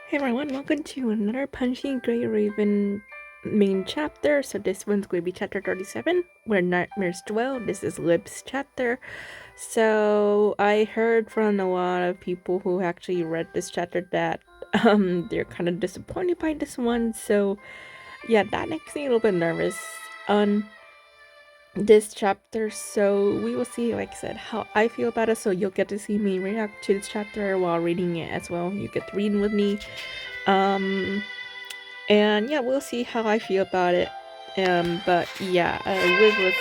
Hey everyone, welcome to another Punchy Grey Raven main chapter. So this one's going to be chapter 37, where nightmares dwell. This is Lib's chapter. So I heard from a lot of people who actually read this chapter that they're kind of disappointed by this one. So yeah, that makes me a little bit nervous on this chapter. So we will see, like I said, how I feel about it. So you'll get to see me react to this chapter while reading it as well. You get to read with me. And yeah, we'll see how I feel about it. But yeah, Liv was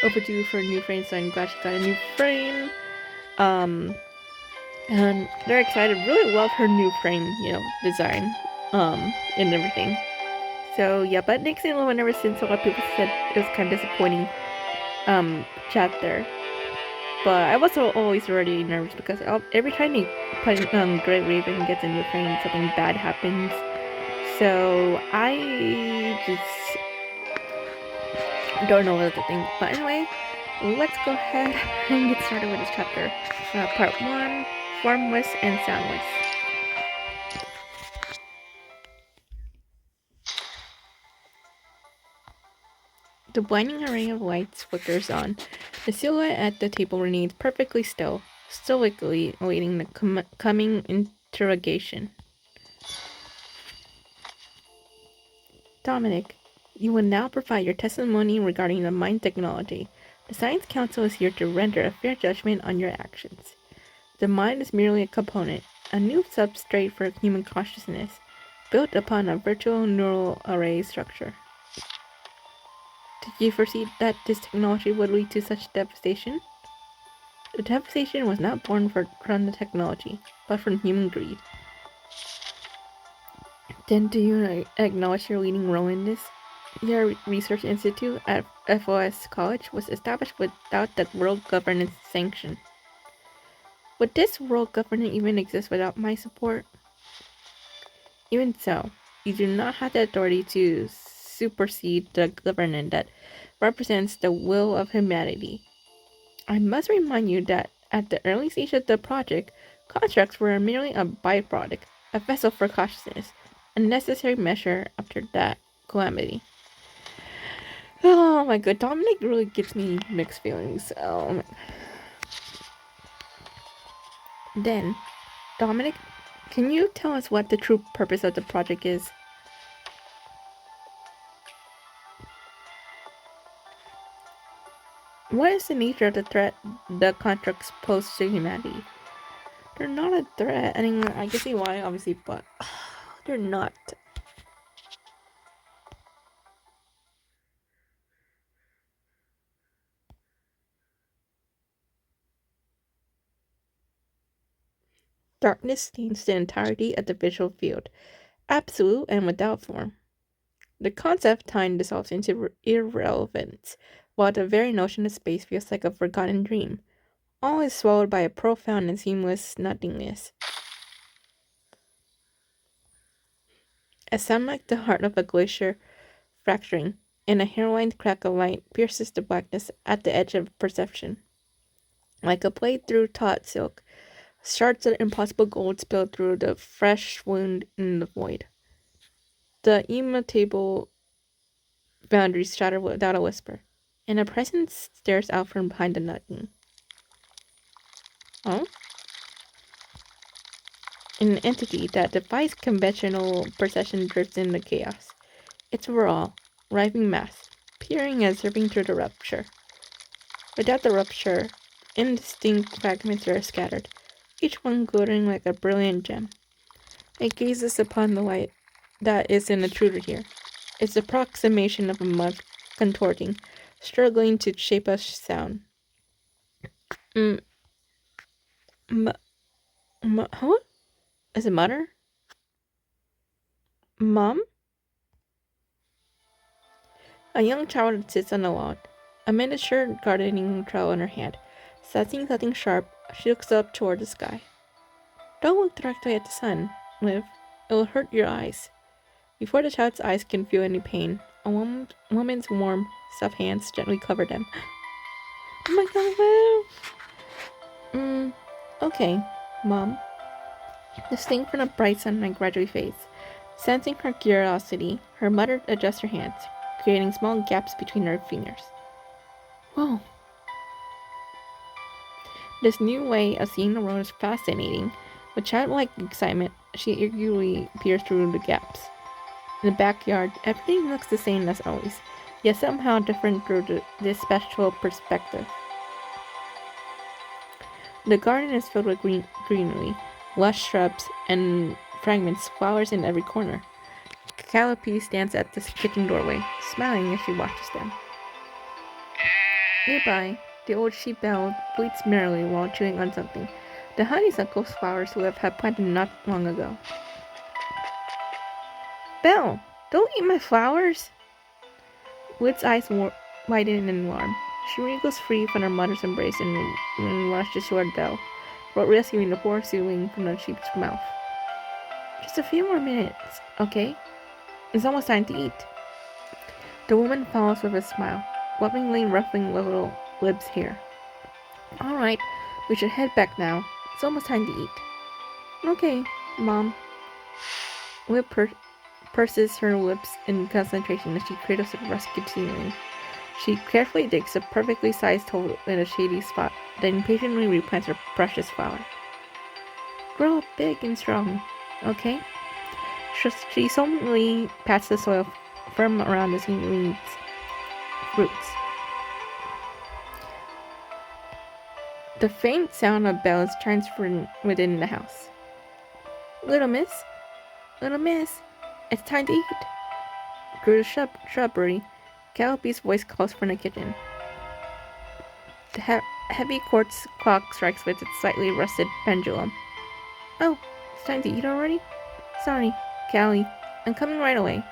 overdue for a new frame, so I'm glad she got a new frame. Um, and they're excited. Really love her new frame, design, and everything. So yeah, but Nick's a little bit nervous since a lot of people said it was kind of disappointing, chapter. But I was always already nervous because every time they put Great Raven gets a new frame, something bad happens. So I just don't know what to think. But anyway, let's go ahead and get started with this chapter. Part 1, Formless and Soundless. The blinding array of lights flickers on. The silhouette at the table remains perfectly still, stoically awaiting the coming interrogation. Dominic, you will now provide your testimony regarding the mind technology. The Science Council is here to render a fair judgment on your actions. The mind is merely a component, a new substrate for human consciousness, built upon a virtual neural array structure. Did you foresee that this technology would lead to such devastation? The devastation was not born from the technology, but from human greed. Then do you acknowledge your leading role in this? Your research institute at FOS College was established without the world governance sanction. Would this world governance even exist without my support? Even so, you do not have the authority to supersede the government that represents the will of humanity. I must remind you that at the early stage of the project, contracts were merely a byproduct, a vessel for consciousness, a necessary measure after that calamity. Oh my god, Dominic really gives me mixed feelings. Then, Dominic, can you tell us what the true purpose of the project is? What is the nature of the threat the contracts pose to humanity? They're not a threat anymore. I can see why, obviously, but they're not. Darkness stains the entirety of the visual field, absolute and without form. The concept of time dissolves into irrelevance, while the very notion of space feels like a forgotten dream. All is swallowed by a profound and seamless nothingness. A sound like the heart of a glacier fracturing, and a hairline crack of light pierces the blackness at the edge of perception. Like a blade through taut silk, shards of impossible gold spill through the fresh wound in the void. The immutable boundaries shatter without a whisper, and a presence stares out from behind the nothing. Oh? An entity that defies conventional perception drifts in the chaos. It's raw, writhing mass, peering and surfing through the rupture. Without the rupture, indistinct fragments are scattered, each one glittering like a brilliant gem. It gazes upon the light that is an intruder here. Its approximation of a month contorting, struggling to shape a sound. Huh? Is it mutter? Mom? A young child sits on a lawn, a miniature gardening trowel in her hand. Sensing something sharp, she looks up toward the sky. Don't look directly at the sun, Liv. It will hurt your eyes. Before the child's eyes can feel any pain, a woman's warm, soft hands gently cover them. Oh my god, Liv! Okay, Mom. The sting from the bright sunlight gradually fades. Sensing her curiosity, her mother adjusts her hands, creating small gaps between her fingers. Whoa! This new way of seeing the world is fascinating. With childlike excitement, she eagerly peers through the gaps. In the backyard, everything looks the same as always, yet somehow different through this special perspective. The garden is filled with greenery, lush shrubs, and fragments, flowers in every corner. Calliope stands at the kitchen doorway, smiling as she watches them. Nearby, the old sheep bell bleats merrily while chewing on something. The honeysuckle flowers Liv had planted not long ago. Belle, don't eat my flowers! Liv's eyes widen in alarm. She wriggles free from her mother's embrace and rushes toward Belle, but rescuing the poor seedling from the sheep's mouth. Just a few more minutes, okay? It's almost time to eat. The woman follows with a smile, lovingly ruffling little Liv's hair. All right, we should head back now. It's almost time to eat. Okay, Mom. Liv purses her lips in concentration as she cradles the rescued seedling. She carefully digs a perfectly sized hole in a shady spot, then patiently replants her precious flower. Grow up big and strong, okay? She solemnly pats the soil firm around the seedling's roots. The faint sound of bells chimes from within the house. Little miss, it's time to eat. Through the shrubbery, Calliope's voice calls from the kitchen. The heavy quartz clock strikes with its slightly rusted pendulum. Oh, it's time to eat already? Sorry, Callie, I'm coming right away.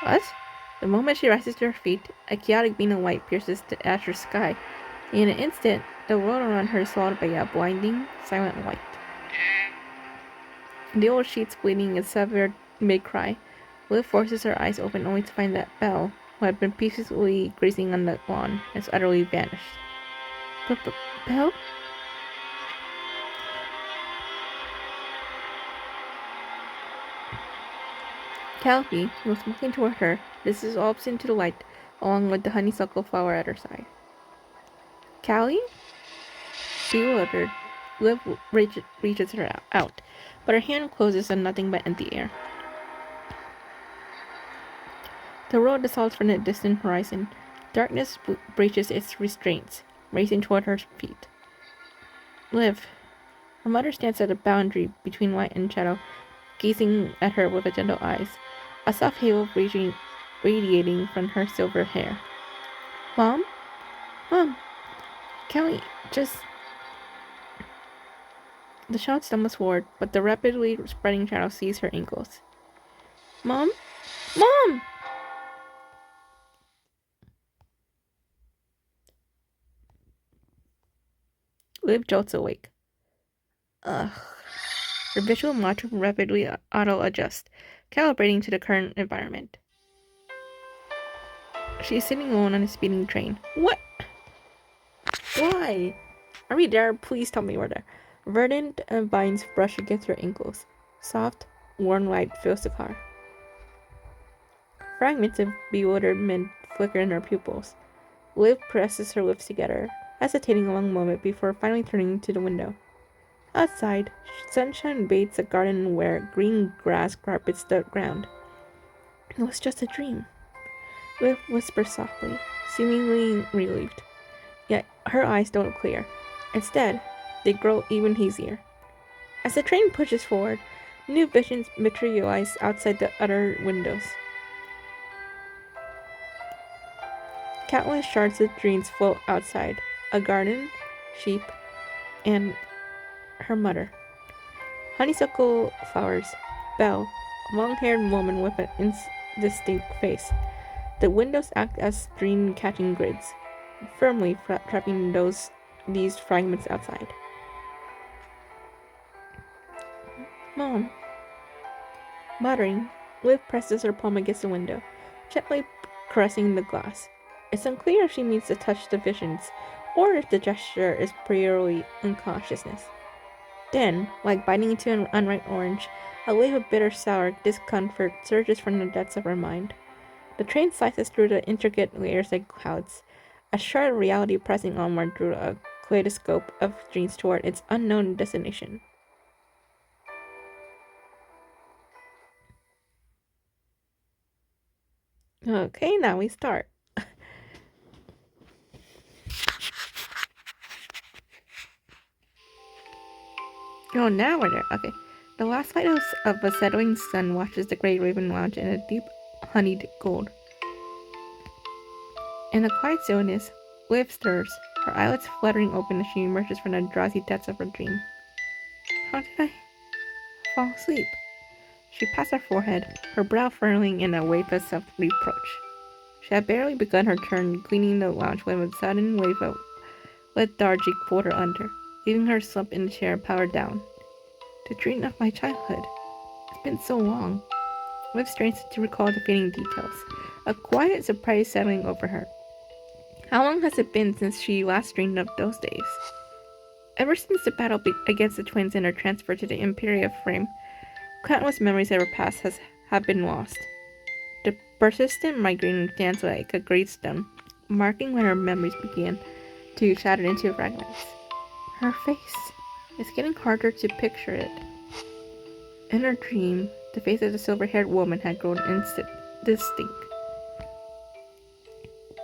What? The moment she rises to her feet, a chaotic beam of light pierces the azure sky. In an instant, the world around her is swallowed by a blinding, silent light. The old sheet's bleeding a severed mid-cry. Liv forces her eyes open only to find that Belle, who had been peacefully grazing on the lawn, has utterly vanished. Belle? Calliope, who was walking toward her, dissolves into the light, along with the honeysuckle flower at her side. Callie? Bewildered, Liv reaches her out, but her hand closes on nothing but empty air. The world dissolves from the distant horizon. Darkness breaches its restraints, racing toward her feet. Liv. Her mother stands at the boundary between light and shadow, gazing at her with gentle eyes, a soft halo radiating from her silver hair. Mom? Mom! Can we just... The child stumbles forward, but the rapidly spreading shadow sees her ankles. Mom? Mom! Liv jolts awake. Ugh. Her visual module rapidly auto-adjusts, calibrating to the current environment. She's sitting alone on a speeding train. What? Why? Are we there? Please tell me we're there. Verdant vines brush against her ankles. Soft, warm light fills the car. Fragments of bewilderment flicker in her pupils. Liv presses her lips together, hesitating a long moment before finally turning to the window. Outside, sunshine bathes a garden where green grass carpets the ground. It was just a dream. Liv whispers softly, seemingly relieved. Yet her eyes don't clear. Instead, they grow even hazier. As the train pushes forward, new visions materialize outside the other windows. Countless shards of dreams float outside. A garden, sheep, and her mother. Honeysuckle flowers. Belle, a long-haired woman with an indistinct face. The windows act as dream-catching grids, firmly trapping these fragments outside. Mom. Muttering, Liv presses her palm against the window, gently caressing the glass. It's unclear if she means to touch the visions, or if the gesture is purely unconsciousness. Then, like biting into an unripe orange, a wave of bitter sour discomfort surges from the depths of her mind. The train slices through the intricate layers like clouds, a shard of reality pressing onward through a kaleidoscope of dreams toward its unknown destination. Okay, now we start. Oh, now we're there. Okay. The last light of a setting sun watches the great raven lounge in a deep, honeyed gold. In the quiet stillness, Liv stirs, her eyelids fluttering open as she emerges from the drowsy depths of her dream. How did I fall asleep? She pats her forehead, her brow furrowing in a wave of self-reproach. She had barely begun her turn cleaning the lounge when a sudden wave of lethargy pulled her under, leaving her slumped in the chair powered down. The dream of my childhood. It's been so long. Liv strains to recall the fading details, a quiet surprise settling over her. How long has it been since she last dreamed of those days? Ever since the battle against the twins and her transfer to the Imperial frame, countless memories of her past have been lost. The persistent migraine stands like a gravestone, marking where her memories began to shatter into fragments. Her face. It's getting harder to picture it. In her dream, the face of the silver-haired woman had grown distinct.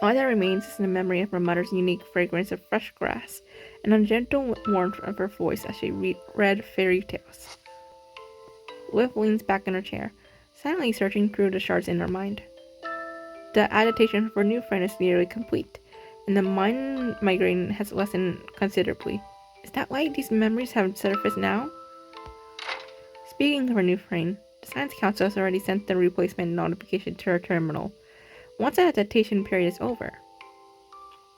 All that remains is the memory of her mother's unique fragrance of fresh grass and the gentle warmth of her voice as she read fairy tales. Liv leans back in her chair, silently searching through the shards in her mind. The adaptation of her new friend is nearly complete, and the mind migraine has lessened considerably. Is that why these memories have surfaced now? Speaking of her new friend, the Science Council has already sent the replacement notification to her terminal. Once the adaptation period is over,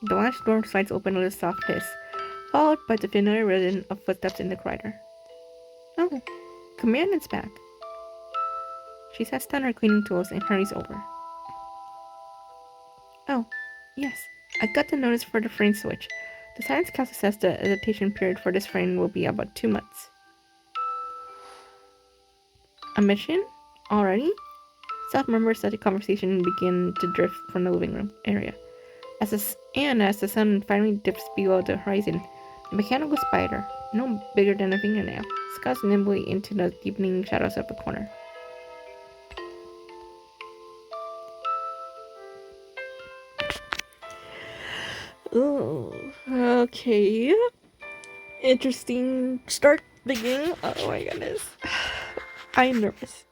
the lounge door slides open with a soft hiss, followed by the familiar rhythm of footsteps in the corridor. Oh, Commandant's back. She sets down her cleaning tools and hurries over. Oh, yes, I got the notice for the frame switch. The Science Council says the adaptation period for this frame will be about 2 months. A mission? Already? Self remembers that the conversation began to drift from the living room area. As the sun finally dips below the horizon, the mechanical spider, no bigger than a fingernail, scuds nimbly into the deepening shadows of the corner. Oh, okay. Interesting start beginning. Oh my goodness. I'm nervous.